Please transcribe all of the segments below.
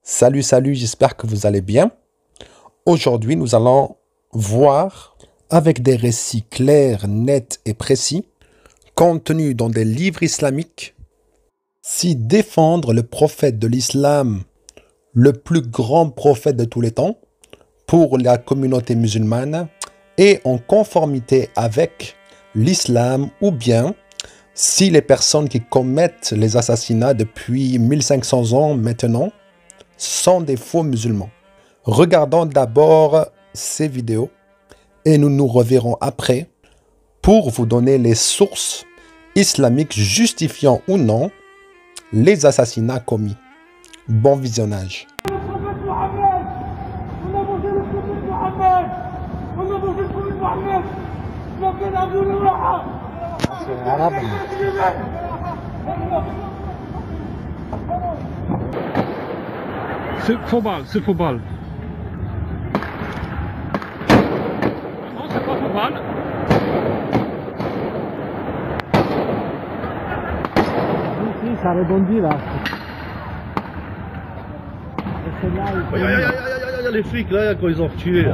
Salut, salut, j'espère que vous allez bien. Aujourd'hui, nous allons voir, avec des récits clairs, nets et précis, contenus dans des livres islamiques, si défendre le prophète de l'islam, le plus grand prophète de tous les temps, pour la communauté musulmane, est en conformité avec l'islam, ou bien si les personnes qui commettent les assassinats depuis 1500 ans maintenant sont des faux musulmans. Regardons d'abord ces vidéos et nous nous reverrons après pour vous donner les sources islamiques justifiant ou non les assassinats commis. Bon visionnage. C'est faux balle, c'est faux balle. Non, c'est pas faux balle. Si, ça rebondit là. Il y a les flics là, quand ils ont tué.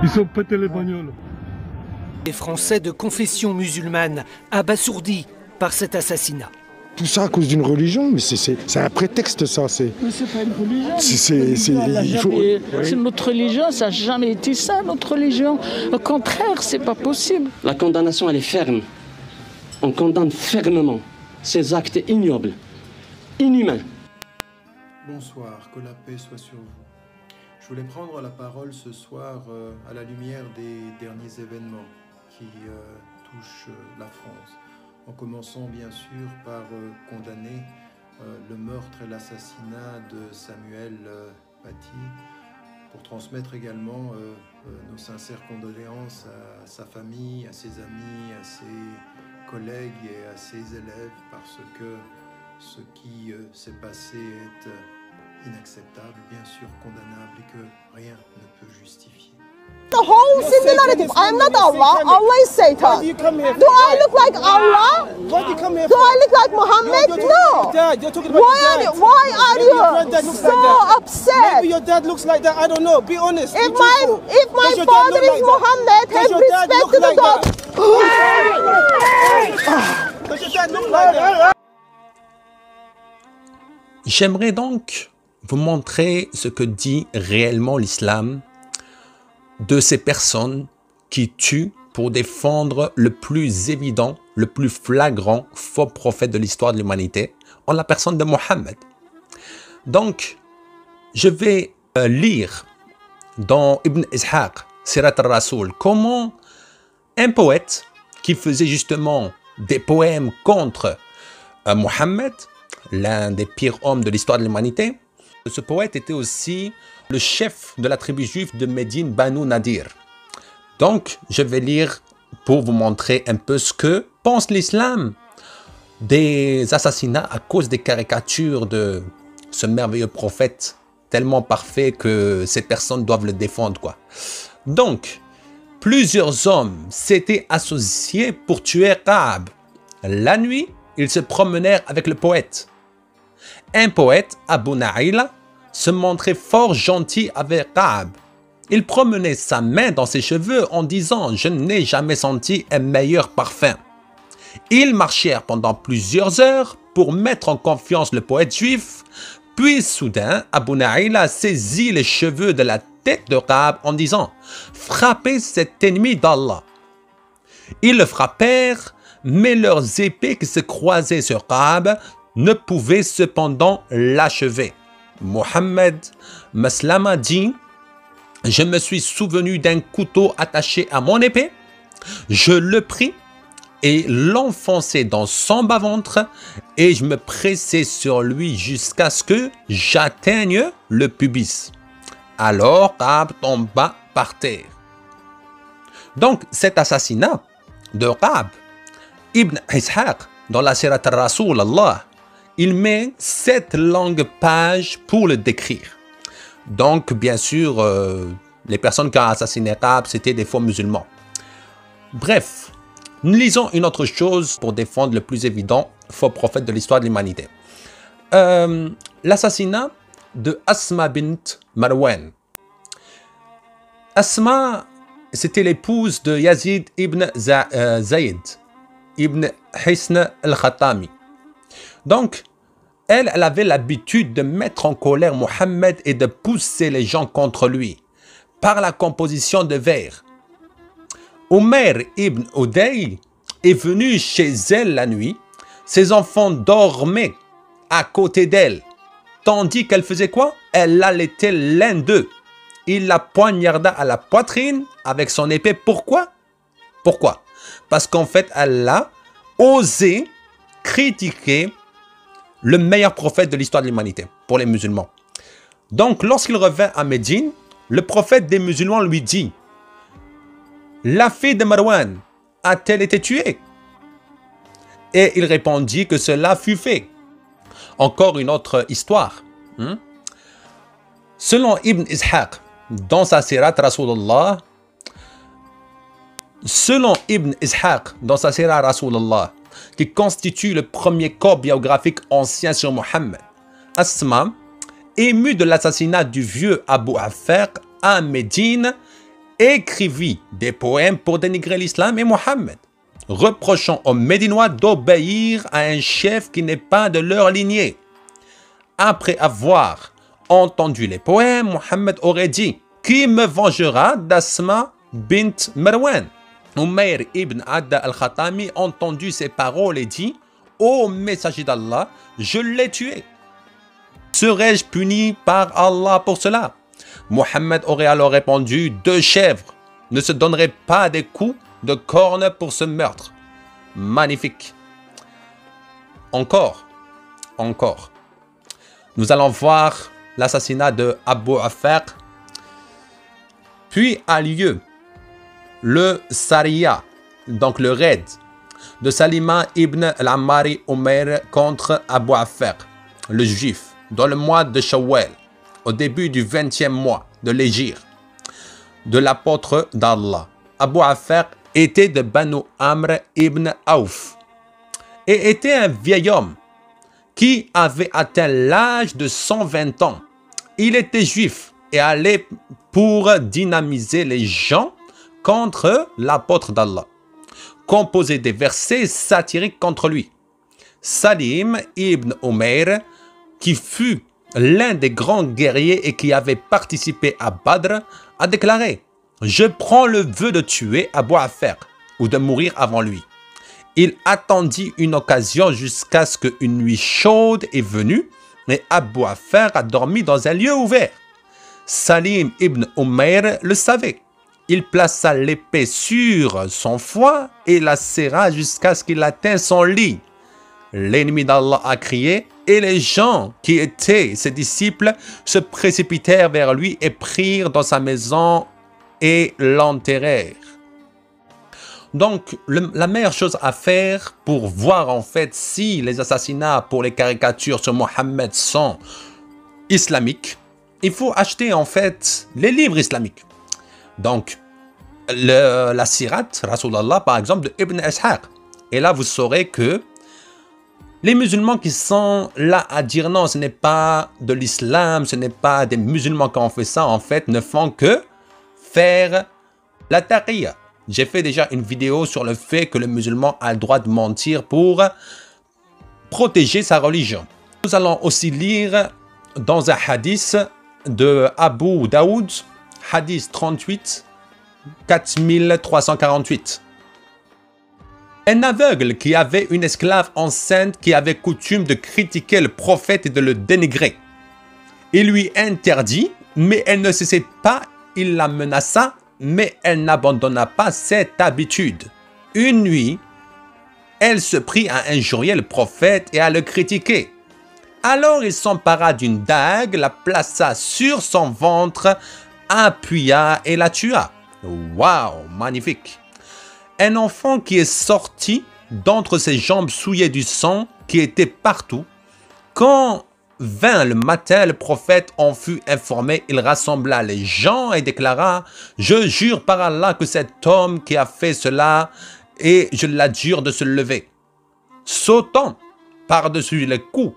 Ils ont pété les bagnoles. Les Français de confession musulmane abasourdis par cet assassinat. Tout ça à cause d'une religion, mais c'est un prétexte ça. Mais c'est pas une religion. C'est notre religion, ça n'a jamais été ça, notre religion. Au contraire, c'est pas possible. La condamnation, elle est ferme. On condamne fermement ces actes ignobles, inhumains. Bonsoir, que la paix soit sur vous. Je voulais prendre la parole ce soir à la lumière des derniers événements qui touchent la France. En commençant bien sûr par condamner le meurtre et l'assassinat de Samuel Paty, pour transmettre également nos sincères condoléances à sa famille, à ses amis, à ses collègues et à ses élèves, parce que ce qui s'est passé est inacceptable, bien sûr condamnable, et que rien ne peut justifier. The whole Sindhi narrative, I am not Allah, Allah is Satan. Why do you come here? Do I look like Allah? Why do you come here? Do I look like Muhammad? You're No. Dad. You're talking about your dad. Why are Maybe your granddad you looks so like that. upset? Maybe your dad looks like that. I don't know. Be honest. If Be truthful. my Does your dad father look is like Muhammad, that? have Does your dad respect look to the like God. that? Does your dad look like that? J'aimerais donc vous montrer ce que dit réellement l'islam de ces personnes qui tuent pour défendre le plus évident, le plus flagrant faux prophète de l'histoire de l'humanité, en la personne de Mohammed. Donc, je vais lire dans Ibn Ishaq, Sirat al-Rasoul, comment un poète qui faisait justement des poèmes contre Mohammed, l'un des pires hommes de l'histoire de l'humanité, ce poète était aussi le chef de la tribu juive de Médine, Banu Nadir. Donc, je vais lire pour vous montrer un peu ce que pense l'islam des assassinats à cause des caricatures de ce merveilleux prophète tellement parfait que ces personnes doivent le défendre, quoi. Donc, plusieurs hommes s'étaient associés pour tuer Ka'b. La nuit, ils se promenèrent avec le poète. Un poète, Abu Naïla, se montrait fort gentil avec Ka'b. Il promenait sa main dans ses cheveux en disant « Je n'ai jamais senti un meilleur parfum ». Ils marchèrent pendant plusieurs heures pour mettre en confiance le poète juif. Puis soudain, Abu Naïla saisit les cheveux de la tête de Ka'b en disant « Frappez cet ennemi d'Allah ». Ils le frappèrent, mais leurs épées qui se croisaient sur Ka'b ne pouvaient cependant l'achever. Mohammed Maslama dit « Je me suis souvenu d'un couteau attaché à mon épée, je le pris et l'enfonçai dans son bas-ventre et je me pressai sur lui jusqu'à ce que j'atteigne le pubis. Alors Ka'b tomba par terre. » Donc cet assassinat de Ka'b, Ibn Ishaq, dans la Sirat al-Rasoul, Allah, il met 7 longues pages pour le décrire. Donc, bien sûr, les personnes qui ont assassiné Ka'b, c'était des faux musulmans. Bref, nous lisons une autre chose pour défendre le plus évident faux prophète de l'histoire de l'humanité. L'assassinat de Asma bint Marwan. Asma, c'était l'épouse de Yazid ibn Zayd ibn Hisn al-Khatami. Donc, elle avait l'habitude de mettre en colère Mohammed et de pousser les gens contre lui par la composition de vers. Omer ibn Uday est venu chez elle la nuit. Ses enfants dormaient à côté d'elle, tandis qu'elle faisait quoi? Elle allaitait l'un d'eux. Il la poignarda à la poitrine avec son épée. Pourquoi? Pourquoi? Parce qu'en fait, elle a osé critiquer le meilleur prophète de l'histoire de l'humanité pour les musulmans. Donc, lorsqu'il revint à Médine, le prophète des musulmans lui dit: la fille de Marwan a-t-elle été tuée? Et il répondit que cela fut fait. Encore une autre histoire. Selon Ibn Ishaq, dans sa Sirat Rasulullah, qui constitue le premier corps biographique ancien sur Mohammed, Asma, émue de l'assassinat du vieux Abu Afaq à Médine, écrivit des poèmes pour dénigrer l'islam et Mohammed, reprochant aux Médinois d'obéir à un chef qui n'est pas de leur lignée. Après avoir entendu les poèmes, Mohammed aurait dit: qui me vengera d'Asma bint Marwan? Umayr ibn Adda al-Khatami entendu ces paroles et dit: ô messager d'Allah, je l'ai tué. Serais-je puni par Allah pour cela? Mohammed aurait alors répondu: 2 chèvres ne se donneraient pas des coups de corne pour ce meurtre. Magnifique. Encore. Nous allons voir l'assassinat de Abu Afaq. Puis a lieu le Sariya, donc le raid de Salima ibn al-Ammari Umayr contre Abu Afaq, le juif, dans le mois de Shawwal, au début du 20e mois de l'Hégire de l'apôtre d'Allah. Abu Afaq était de Banu Amr ibn Auf et était un vieil homme qui avait atteint l'âge de 120 ans. Il était juif et allait pour dynamiser les gens contre l'apôtre d'Allah, composait des versets satiriques contre lui. Salim ibn Umayr, qui fut l'un des grands guerriers et qui avait participé à Badr, a déclaré: je prends le vœu de tuer Abu Afaq ou de mourir avant lui. Il attendit une occasion jusqu'à ce qu'une nuit chaude est venue et Abu Afaq a dormi dans un lieu ouvert. Salim ibn Umayr le savait. Il plaça l'épée sur son foie et la serra jusqu'à ce qu'il atteigne son lit. L'ennemi d'Allah a crié et les gens qui étaient ses disciples se précipitèrent vers lui et prirent dans sa maison et l'enterrèrent. Donc, la meilleure chose à faire pour voir en fait si les assassinats pour les caricatures sur Mohammed sont islamiques, il faut acheter en fait les livres islamiques. Donc, la Sirat Rasulallah par exemple de Ibn Ishaq. Et là, vous saurez que les musulmans qui sont là à dire non, ce n'est pas de l'islam, ce n'est pas des musulmans qui ont fait ça, en fait, ne font que faire la taqiyya. J'ai fait déjà une vidéo sur le fait que le musulman a le droit de mentir pour protéger sa religion. Nous allons aussi lire dans un hadith de Abu Daoud, hadith 38, 4348. Un aveugle qui avait une esclave enceinte qui avait coutume de critiquer le prophète et de le dénigrer. Il lui interdit, mais elle ne cessait pas, il la menaça, mais elle n'abandonna pas cette habitude. Une nuit, elle se prit à injurier le prophète et à le critiquer. Alors il s'empara d'une dague, la plaça sur son ventre, appuya et la tua. Waouh, magnifique! Un enfant qui est sorti d'entre ses jambes souillées du sang qui était partout. Quand vint le matin, le prophète en fut informé. Il rassembla les gens et déclara: je jure par Allah que cet homme qui a fait cela, et je l'adjure de se lever. Sautant par-dessus les coups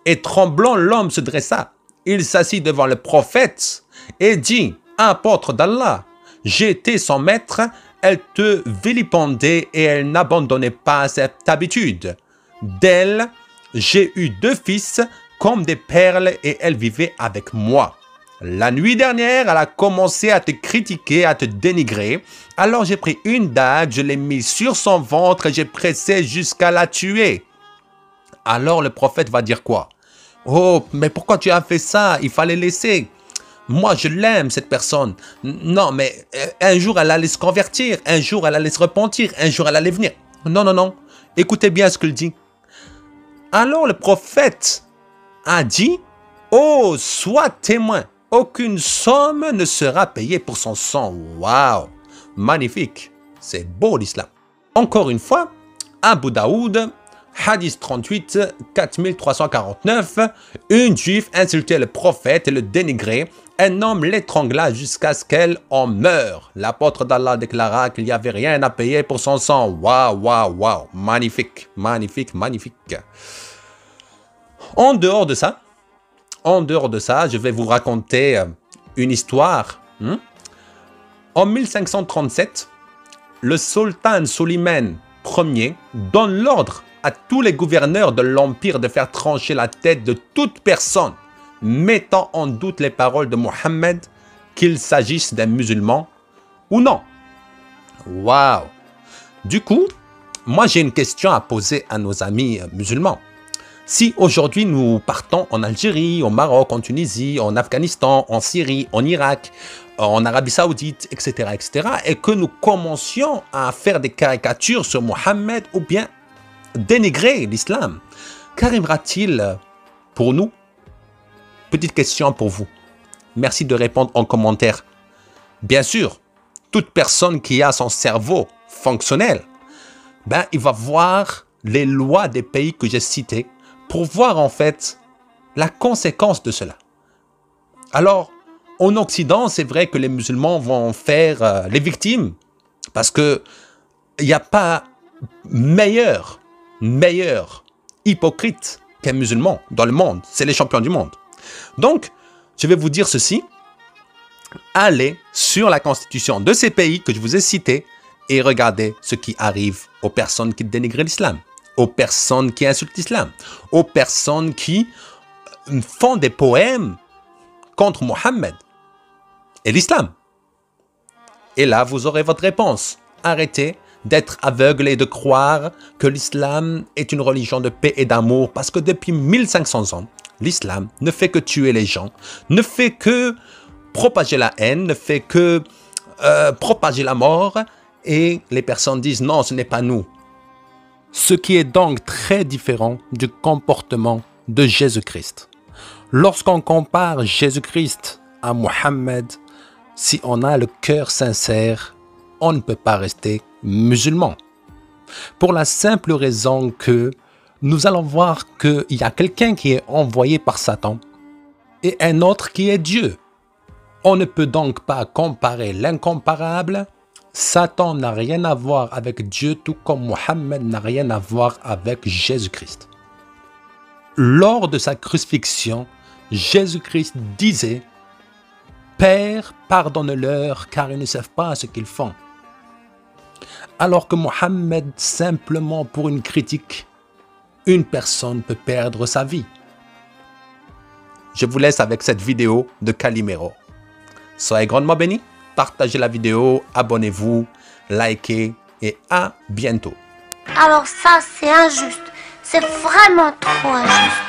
et tremblant, l'homme se dressa. il s'assit devant le prophète et dit, « Apôtre d'Allah, j'ai été son maître, elle te vilipendait et elle n'abandonnait pas cette habitude. D'elle, j'ai eu 2 fils comme des perles et elle vivait avec moi. La nuit dernière, elle a commencé à te critiquer, à te dénigrer. Alors j'ai pris une dague, je l'ai mise sur son ventre et j'ai pressé jusqu'à la tuer. » Alors le prophète va dire quoi? « Oh, mais pourquoi tu as fait ça? Il fallait laisser. Moi, je l'aime, cette personne. Non, mais un jour, elle allait se convertir. Un jour, elle allait se repentir. Un jour, elle allait venir. Non, non, non. Écoutez bien ce qu'il dit. Alors le prophète a dit, « Oh, sois témoin. Aucune somme ne sera payée pour son sang. » Waouh! Magnifique. C'est beau l'islam. Encore une fois, Abu Daoud, Hadith 38, 4349, une juive insultait le prophète et le dénigrait. Un homme l'étrangla jusqu'à ce qu'elle en meure. L'apôtre d'Allah déclara qu'il n'y avait rien à payer pour son sang. Waouh, waouh, waouh. Magnifique, magnifique, magnifique. En dehors de ça, je vais vous raconter une histoire. En 1537, le sultan Suleiman Ier donne l'ordre à tous les gouverneurs de l'Empire de faire trancher la tête de toute personne mettant en doute les paroles de Mohammed, qu'il s'agisse d'un musulman ou non. Waouh! Du coup, moi j'ai une question à poser à nos amis musulmans. Si aujourd'hui nous partons en Algérie, au Maroc, en Tunisie, en Afghanistan, en Syrie, en Irak, en Arabie Saoudite, etc., etc., et que nous commencions à faire des caricatures sur Mohammed ou bien dénigrer l'islam, qu'arrivera-t-il pour nous? Petite question pour vous. Merci de répondre en commentaire. Bien sûr, toute personne qui a son cerveau fonctionnel, il va voir les lois des pays que j'ai cités pour voir en fait la conséquence de cela. Alors, en Occident, c'est vrai que les musulmans vont faire les victimes parce que il n'y a pas meilleur hypocrite qu'un musulman dans le monde. C'est les champions du monde. Donc, je vais vous dire ceci. Allez sur la constitution de ces pays que je vous ai cités et regardez ce qui arrive aux personnes qui dénigrent l'islam, aux personnes qui insultent l'islam, aux personnes qui font des poèmes contre Mohammed et l'islam. Et là, vous aurez votre réponse. Arrêtez d'être aveugle et de croire que l'islam est une religion de paix et d'amour parce que depuis 1500 ans, l'islam ne fait que tuer les gens, ne fait que propager la haine, ne fait que propager la mort et les personnes disent non, ce n'est pas nous. Ce qui est donc très différent du comportement de Jésus-Christ. Lorsqu'on compare Jésus-Christ à Mohammed, si on a le cœur sincère, on ne peut pas rester musulman. Pour la simple raison que nous allons voir qu'il y a quelqu'un qui est envoyé par Satan et un autre qui est Dieu. On ne peut donc pas comparer l'incomparable. Satan n'a rien à voir avec Dieu, tout comme Mohammed n'a rien à voir avec Jésus-Christ. Lors de sa crucifixion, Jésus-Christ disait « Père, pardonne-leur car ils ne savent pas ce qu'ils font. » Alors que Mohammed, simplement pour une critique, une personne peut perdre sa vie. Je vous laisse avec cette vidéo de Calimero. Soyez grandement bénis, partagez la vidéo, abonnez-vous, likez et à bientôt. Alors ça, c'est injuste. C'est vraiment trop injuste.